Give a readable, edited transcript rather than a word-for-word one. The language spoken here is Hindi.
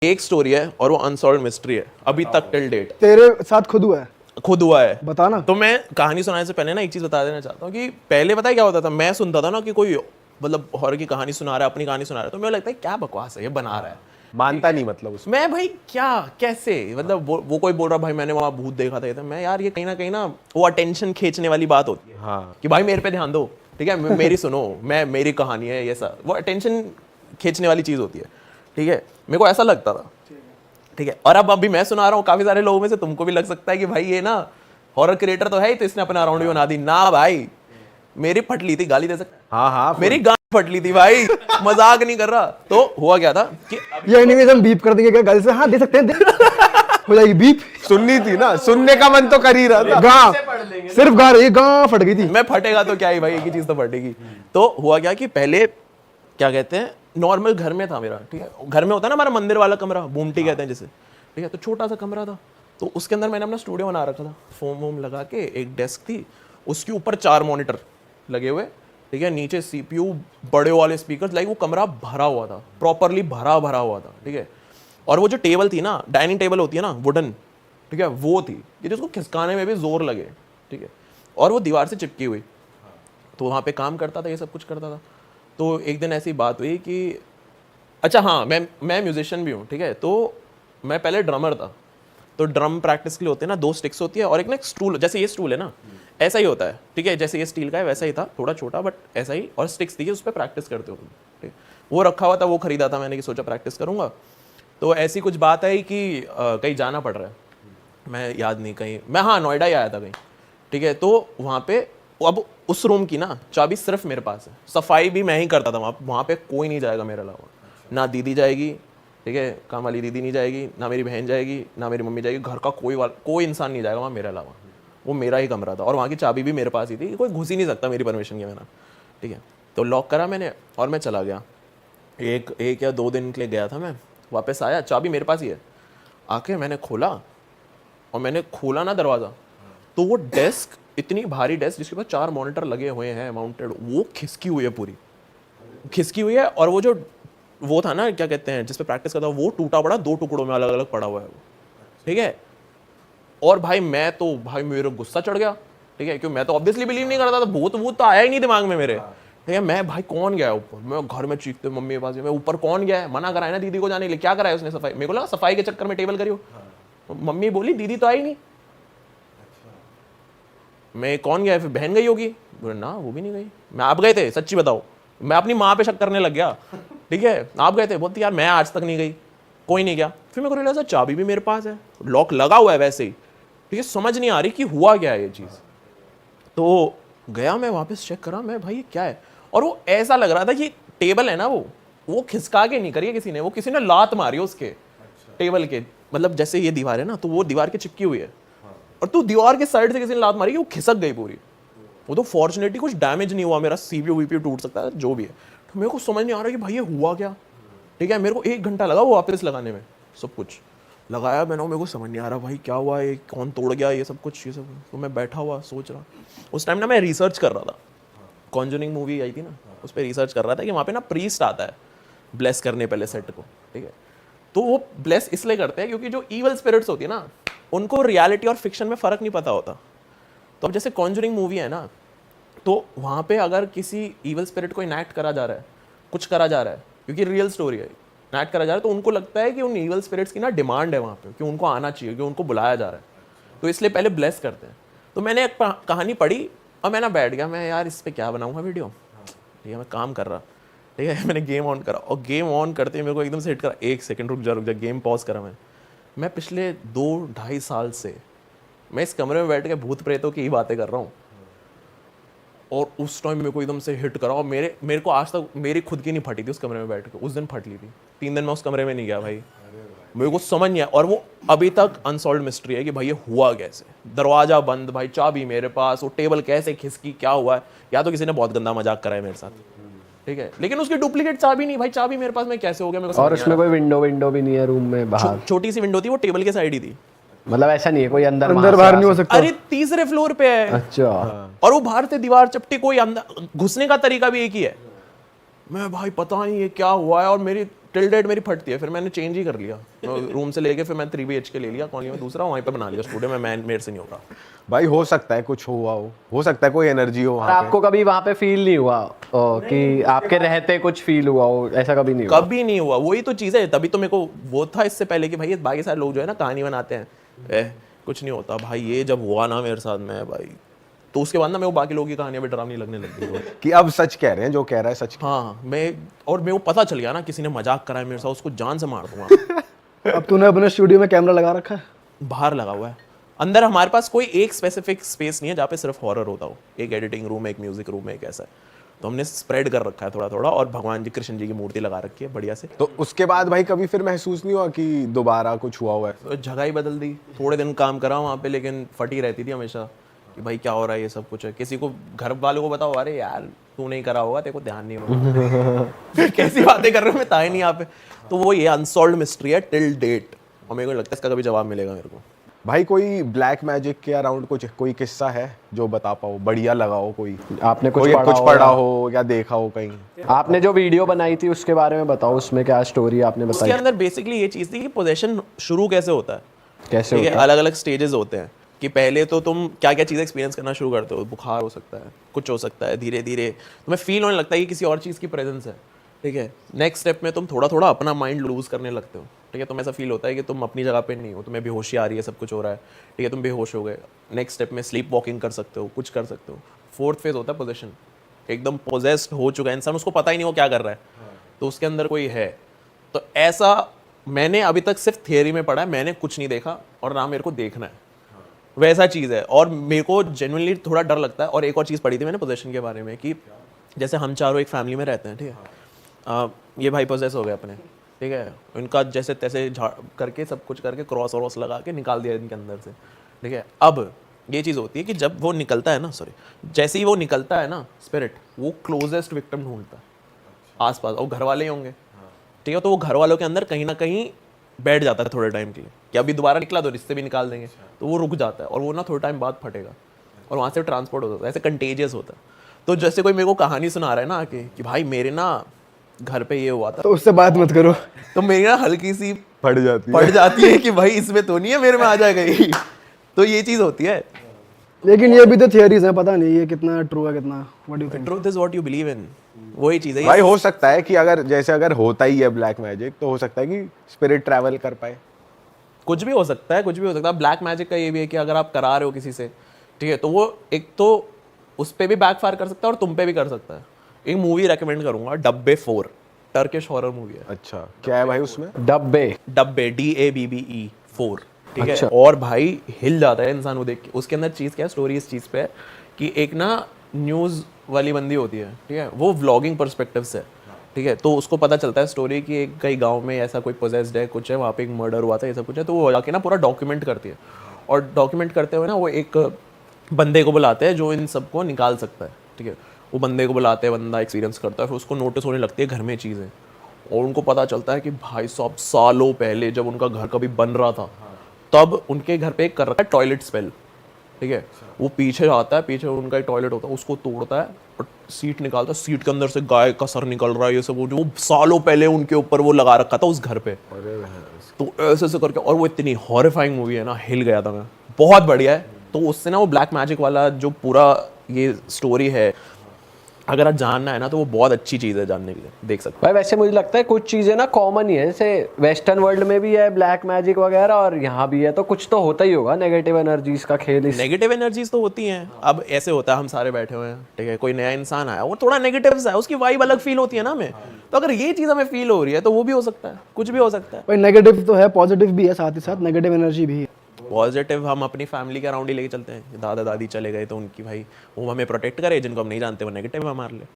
एक स्टोरी है और वो अनसॉल्व्ड मिस्ट्री है अभी तक टिल डेट। तेरे साथ खुद हुआ है? खुद हुआ है। बता ना। तो मैं कहानी सुनाने से पहले ना एक चीज बता देना चाहता हूँ कि पहले पता है क्या होता था, मैं सुनता था ना कि कोई मतलब हॉरर की कहानी सुना रहा है, अपनी कहानी सुना रहा है, तो मुझे लगता है क्या बकवास है ये बना रहा है, मानता नहीं मतलब उसमें। मैं भाई क्या कैसे मतलब वो कोई बोल रहा भाई मैंने वहाँ भूत देखा था, ये था। मैं यार ये कहीं ना वो अटेंशन खींचने वाली बात होती है। हाँ। कि भाई मेरे पे ध्यान दो, ठीक है, मेरी सुनो, मेरी कहानी है, ये सब वो अटेंशन खींचने वाली चीज होती है, ठीक है, मेरे को ऐसा लगता था, ठीक है। और अब अभी मैं सुना रहा हूँ, काफी सारे लोगों में से तुमको भी लग सकता है कि भाई ये ना हॉरर क्रिएटर तो है ही, तो इसने अपना राउंड भी बना दी ना। भाई मेरी फट ली थी, गाली दे सकता, हाँ हाँ मेरी गांड फट ली थी भाई, मजाक नहीं कर रहा। तो हुआ क्या था कि ये एनिमेशन बीप कर देंगे क्या गल से? हाँ दे सकते हैं, हो जाएगी बीप। सुननी थी ना, सुनने का मन तो कर ही रहा था। गा सिर्फ गा रही, गा फट गई थी। मैं फटेगा तो क्या ही भाई, एक ही चीज तो फटेगी। तो हुआ क्या कि पहले क्या कहते हैं नॉर्मल घर में था मेरा, ठीक है, घर में होता है ना हमारा मंदिर वाला कमरा, बूमटी कहते हैं जिसे, ठीक है। तो छोटा सा कमरा था, तो उसके अंदर मैंने अपना स्टूडियो बना रखा था, फोम वोम लगा के, एक डेस्क थी, उसके ऊपर 4 मॉनिटर लगे हुए, ठीक है, नीचे सीपीयू, बड़े वाले स्पीकर, लाइक वो कमरा भरा हुआ था, प्रॉपरली भरा हुआ था, ठीक है। और वो जो टेबल थी ना, डाइनिंग टेबल होती है ना वुडन, ठीक है, वो थी कि जिसको खिसकाने में भी जोर लगे, ठीक है, और वो दीवार से चिपकी हुई। तो वहाँ पे काम करता था, ये सब कुछ करता था। तो एक दिन ऐसी बात हुई कि अच्छा हाँ, मैं म्यूजिशियन भी हूँ, ठीक है। तो मैं पहले ड्रमर था, तो ड्रम प्रैक्टिस के लिए होते हैं ना 2 स्टिक्स होती है और एक ना स्टूल, जैसे ये स्टूल है ना ऐसा ही होता है, ठीक है, जैसे ये स्टील का है वैसा ही था, थोड़ा छोटा बट ऐसा ही, और स्टिक्स थी उस पर प्रैक्टिस करते हो, ठीक। वो रखा हुआ था, वो खरीदा था मैंने कि सोचा प्रैक्टिस करूँगा। तो ऐसी कुछ बात है कि कहीं जाना पड़ रहा है, मैं याद नहीं कहीं, मैं हाँ नोएडा ही आया था कहीं, ठीक है। तो वहाँ पे अब उस रूम की ना चाबी सिर्फ मेरे पास है, सफाई भी मैं ही करता था वहाँ पे कोई नहीं जाएगा मेरे अलावा, ना दीदी जाएगी, ठीक है, काम वाली दीदी नहीं जाएगी, ना मेरी बहन जाएगी, ना मेरी मम्मी जाएगी, घर का कोई इंसान नहीं जाएगा वहाँ मेरे अलावा, वो मेरा ही कमरा था और वहाँ की चाबी भी मेरे पास ही थी, कोई घुस ही नहीं सकता मेरी परमिशन के बिना, ठीक है। तो लॉक करा मैंने और मैं चला गया, एक या 2 दिन के लिए गया था मैं, वापस आया, चाबी मेरे पास ही है, आके मैंने खोला और मैंने खोला ना दरवाज़ा, तो वो डेस्क, इतनी भारी डेस्क जिसके पास 4 मॉनिटर लगे हुए हैं माउंटेड, वो खिसकी हुई है, पूरी खिसकी हुई है। और वो जो वो था ना क्या कहते हैं जिस पे प्रैक्टिस करता, वो टूटा पड़ा 2 टुकड़ों में अलग अलग पड़ा हुआ है वो, ठीक है। और भाई मैं तो भाई मेरे गुस्सा चढ़ गया, ठीक है, क्योंकि मैं तो ऑब्वियसली बिलीव नहीं करता था, भूत तो आया ही नहीं दिमाग में मेरे, ठीक है। मैं भाई कौन गया ऊपर, मैं घर में चीखते मम्मी के पास, मैं ऊपर कौन गया है, मना कराया ना दीदी को जाने के लिए, क्या कराया उसने सफाई, मेरे को लगा सफाई के चक्कर में टेबल करी हो, मम्मी बोली दीदी तो आई नहीं, मैं कौन गया है, फिर बहन गई होगी, ना वो भी नहीं गई, मैं आप गए थे, सच्ची बताओ, मैं अपनी माँ पे शक करने लग गया, ठीक है, आप गए थे, बोलती यार मैं आज तक नहीं गई, कोई नहीं गया। फिर मेरे को रियलाइज चाबी भी मेरे पास है, लॉक लगा हुआ है वैसे ही, ठीक है, समझ नहीं आ रही कि हुआ क्या है ये चीज़। तो गया मैं वापस चेक करा, मैं भाई ये क्या है, और वो ऐसा लग रहा था कि टेबल है ना वो खिसका के नहीं करी है किसी ने, वो किसी ने लात मारी उसके टेबल के, मतलब जैसे ये दीवार है ना तो वो दीवार के चिपकी हुई है, और तो दीवार के साइड से किसी ने लात मारी कि वो खिसक गई पूरी। वो तो फॉर्चुनेटली कुछ डैमेज नहीं हुआ, मेरा सीपीयू वीपीयू टूट सकता है जो भी है। तो मेरे को समझ नहीं आ रहा कि भाई ये हुआ क्या, ठीक है। मेरे को 1 घंटा लगा वो वापस लगाने में, सब कुछ लगाया मैंने, मेरे को समझ नहीं आ रहा भाई क्या हुआ, ये कौन तोड़ गया, ये सब कुछ, ये सब। तो मैं बैठा हुआ सोच रहा, उस टाइम ना मैं रिसर्च कर रहा था, कॉन्जरिंग मूवी आई थी ना, उस पर रिसर्च कर रहा था कि वहाँ पे ना प्रीस्ट आता है ब्लेस करने पहले सेट को, ठीक है। तो वो ब्लेस इसलिए करते हैं क्योंकि जो ईवल स्पिरिट्स होती है ना, उनको रियलिटी और फिक्शन में फ़र्क नहीं पता होता। तो अब जैसे कॉन्जरिंग मूवी है ना, तो वहाँ पे अगर किसी ईवल स्पिरिट को इनैक्ट करा जा रहा है, कुछ करा जा रहा है, क्योंकि रियल स्टोरी है, इनैक्ट करा जा रहा है, तो उनको लगता है कि उन ईवल स्पिरिट्स की ना डिमांड है वहाँ पे, कि उनको आना चाहिए, कि उनको बुलाया जा रहा है, तो इसलिए पहले ब्लेस करते हैं। तो मैंने एक कहानी पढ़ी और मैं ना बैठ गया, मैं यार इस पर क्या बनाऊँगा वीडियो, ठीक है, मैं काम कर रहा, ठीक है, मैंने गेम ऑन करा, और गेम ऑन करते ही मेरे को एकदम से हिट करा, 1 सेकंड रुक जा, गेम पॉज करा मैं पिछले 2-2.5 साल से मैं इस कमरे में बैठ के भूत प्रेतों की ही बातें कर रहा हूँ, और उस टाइम मेरे को एकदम से हिट करा, और मेरे को आज तक मेरी खुद की नहीं फटी थी उस कमरे में बैठ के, उस दिन फट ली थी। 3 दिन मैं उस कमरे में नहीं गया भाई, मेरे को समझ नहीं आया, और वो अभी तक अनसॉल्व्ड मिस्ट्री है कि भाई ये हुआ कैसे, दरवाजा बंद, भाई चाबी मेरे पास, वो टेबल कैसे खिसकी, क्या हुआ है, या तो किसी ने बहुत गंदा मजाक करा है मेरे साथ, ठीक है, लेकिन उसकी डुप्लीकेट चाबी नहीं, भाई चाबी मेरे पास में कैसे हो गया, मेरे को और उसमें कोई विंडो भी नहीं है रूम में बाहर? छोटी सी विंडो थी, वो टेबल के साइड ही थी, मतलब ऐसा नहीं है कोई अंदर बाहर नहीं हो सकता। अरे 3रे फ्लोर पे है। अच्छा। और वो बाहर से दीवार चपटी, कोई अंदर घुसने का तरीका भी एक ही है। मैं भाई पता नहीं ये क्या हुआ है, और मेरी टिल डेट मेरी फटती है, फिर मैंने चेंज ही कर लिया रूम से लेके, फिर मैं 3 BHK ले लिया कॉलोनी में दूसरा, वहीं पे बना लिया स्टूडियो में, मैं मेरे से नहीं होगा। भाई हो सकता है कुछ हुआ हो सकता है कोई एनर्जी हो और वहाँ पे। आपको कभी वहाँ पे फील नहीं हुआ कि आपके रहते कुछ फील हुआ हो, ऐसा कभी नहीं हुआ? कभी नहीं हुआ, वही तो चीज़ है। तभी तो मेरे को वो था इससे पहले कि भाई ये बाकी सारे लोग जो है ना कहानी बनाते हैं, कुछ नहीं होता भाई। ये जब हुआ ना मेरे साथ में भाई, तो उसके बाद ना मेरे को बाकी लोगों की कहानियां भी डरावनी लगने लग गई। कि अब सच कह रहे हैं, जो कह रहा है सच। हाँ, मेरे को पता चल गया ना किसी ने मजाक करा है मेरे साथ, उसको जान से मार दूंगा। अब तूने अपने स्टूडियो में कैमरा लगा रखा है? बाहर लगा हुआ है, अंदर हमारे पास कोई एक स्पेसिफिक स्पेस नहीं है जहाँ पे सिर्फ हॉरर होता हो। एक एडिटिंग रूम है, एक म्यूजिक रूम है, एक ऐसा है, तो हमने स्प्रेड कर रखा है थोड़ा थोड़ा, और भगवान जी कृष्ण जी की मूर्ति लगा रखी है बढ़िया से। तो उसके बाद भाई कभी फिर महसूस नहीं हुआ कि दोबारा कुछ हुआ है? तो जगह ही बदल दी, थोड़े दिन काम करा वहाँ पे, लेकिन फटी रहती थी हमेशा कि भाई क्या हो रहा है, ये सब कुछ है। किसी को घर वालों को बताओ, अरे यार तू नहीं करा होगा, तेरे को ध्यान नहीं होगा। कैसी बातें कर रहे हो, मैं था ही नहीं यहाँ पे। तो वो ये अनसॉल्व्ड मिस्ट्री है टिल डेट, और मेरे को लगता है इसका कभी जवाब मिलेगा मेरे को। भाई कोई ब्लैक मैजिक के अराउंड कोई किस्सा है जो बता पाओ, बढ़िया लगा हो? कोई आपने कोई कुछ पढ़ा हो या देखा हो कहीं? आपने जो वीडियो बनाई थी उसके बारे में बताओ, उसमें क्या स्टोरी आपने उसके बताई? अंदर बेसिकली ये चीज़ थी कि पोजेशन शुरू कैसे होता है, कैसे ठीक है। होता है? अलग अलग स्टेजेस होते हैं कि पहले तो तुम क्या क्या चीज़ एक्सपीरियंस करना शुरू करते हो। बुखार हो सकता है, कुछ हो सकता है, धीरे धीरे तुम्हें फील होने लगता है कि किसी और चीज़ की प्रेजेंस है, ठीक है। नेक्स्ट स्टेप में तुम थोड़ा थोड़ा अपना माइंड लूज करने लगते हो, ठीक है। तुम्हें ऐसा फील होता है कि तुम अपनी जगह पे नहीं हो, तुम्हें बेहोशी आ रही है, सब कुछ हो रहा है, ठीक है, तुम बेहोश हो गए। नेक्स्ट स्टेप में स्लीप वॉकिंग कर सकते हो, कुछ कर सकते हो। फोर्थ फेज होता है पोजेशन, एकदम पोजेस्ड हो चुका है इंसान, उसको पता ही नहीं वो क्या कर रहा है, तो उसके अंदर कोई है। तो ऐसा मैंने अभी तक सिर्फ थियरी में पढ़ा है, मैंने कुछ नहीं देखा और ना मेरे को देखना है, वैसा चीज़ है। और मेरे को जेन्युइनली थोड़ा डर लगता है। और एक और चीज़ पढ़ी थी मैंने पोजेशन के बारे में कि जैसे हम चारों एक फैमिली में रहते हैं, ठीक है, ये भाई पोजेस हो गए अपने, ठीक है, उनका जैसे तैसे झाड़ करके सब कुछ करके क्रॉस वॉस लगा के निकाल दिया इनके अंदर से, ठीक है। अब ये चीज़ होती है कि जब वो निकलता है ना, जैसे ही वो निकलता है ना स्पिरिट, वो क्लोजेस्ट विक्टिम ढूंढता है आसपास, और घर वाले ही होंगे, ठीक है। तो वो घर वालों के अंदर कहीं ना कहीं बैठ जाता है थोड़े टाइम के लिए कि अभी दोबारा निकला तो रिश्ते भी निकाल देंगे, तो वो रुक जाता है और वो ना थोड़े टाइम बाद फटेगा और वहाँ से ट्रांसपोर्ट होता है, ऐसे कंटेजियस होता है। तो जैसे कोई मेरे को कहानी सुना रहा है ना आके कि भाई मेरे ना घर पे ये हुआ था, तो उससे बात मत करो। तो मेरी ना हल्की सी फट जाती है कि भाई इसमें तो नहीं है, मेरे में आ जाएगा ये। तो ये चीज़ होती है। लेकिन ये भी तो थियरीज हैं, पता नहीं ये कितना ट्रू है, कितना what do you think? Truth is what you believe in, वही चीज़ है। भाई हो सकता है कि अगर होता ही है ब्लैक मैजिक, तो हो सकता है कि स्पिरिट ट्रैवल कर पाए। कुछ भी हो सकता है, कुछ भी हो सकता है। ब्लैक मैजिक का ये भी है कि अगर आप करा रहे हो किसी से, ठीक है, तो वो एक तो उस पर भी बैकफायर कर सकता है और तुम पे भी कर सकता है। एक मूवी रेकमेंड करूंगा, डब्बे 4, टर्किश हॉरर मूवी है। अच्छा, क्या है भाई उसमें? डब्बे DABBE 4, ठीक है। अच्छा। और भाई हिल जाता है इंसान वो देख के। उसके अंदर चीज़ क्या है, स्टोरी इस चीज़ पे है कि एक ना न्यूज़ वाली बंदी होती है, ठीक है, वो व्लॉगिंग पर्सपेक्टिव से, ठीक है। तो उसको पता चलता है स्टोरी कि एक कई गांव में ऐसा कोई पोजेस्ड है, कुछ है, वहाँ पे एक मर्डर हुआ था, ये सब कुछ है। तो वो जाके ना पूरा डॉक्यूमेंट करती है, और डॉक्यूमेंट करते हुए ना वो एक बंदे को बुलाते हैं जो इन सबको निकाल सकता है, ठीक है। वो बंदे को बुलाते हैं, बंदा एक्सपीरियंस करता है, फिर उसको नोटिस होने लगती है घर में चीज़ें, और उनको पता चलता है कि भाई साहब सालों पहले जब उनका घर कभी बन रहा था, तब उनके घर पे एक कर रखा है टॉयलेट स्पेल, ठीक है। वो पीछे आता है, पीछे उनका एक टॉयलेट होता है, उसको तोड़ता है और सीट निकालता है, सीट के अंदर से गाय का सर निकल रहा है, ये सब वो जो सालों पहले उनके ऊपर वो लगा रखा था उस घर पे। तो ऐसे ऐसे करके, और वो इतनी हॉरिफाइंग मूवी है ना, हिल गया था मैं, बहुत बढ़िया है। तो उससे ना वो ब्लैक मैजिक वाला जो पूरा ये स्टोरी है, अगर आप जानना है ना, तो वो बहुत अच्छी चीज़ है जानने के लिए, देख सकते भाई। वैसे मुझे लगता है कुछ चीजें ना कॉमन ही है, जैसे वेस्टर्न वर्ल्ड में भी है ब्लैक मैजिक वगैरह और यहाँ भी है, तो कुछ तो होता ही होगा नेगेटिव एनर्जीज का खेल। हैं। नेगेटिव एनर्जीज तो होती हैं। अब ऐसे होता है, हम सारे बैठे हुए हैं, ठीक है, कोई नया इंसान आया, वो थोड़ा नेगेटिव सा है, उसकी वाइब अलग फील होती है ना हमें। तो अगर ये चीज़ हमें फील हो रही है तो वो भी हो सकता है, कुछ भी हो सकता है। भाई नेगेटिव तो है, पॉजिटिव भी है, साथ ही साथ नेगेटिव एनर्जी भी है। पॉजिटिव हम अपनी फैमिली के अराउंड ही लेके चलते हैं। दादा दादी चले गए तो उनकी भाई वो हमें प्रोटेक्ट करे, जिनको हम नहीं जानते वो नेगेटिव हमारे लिए।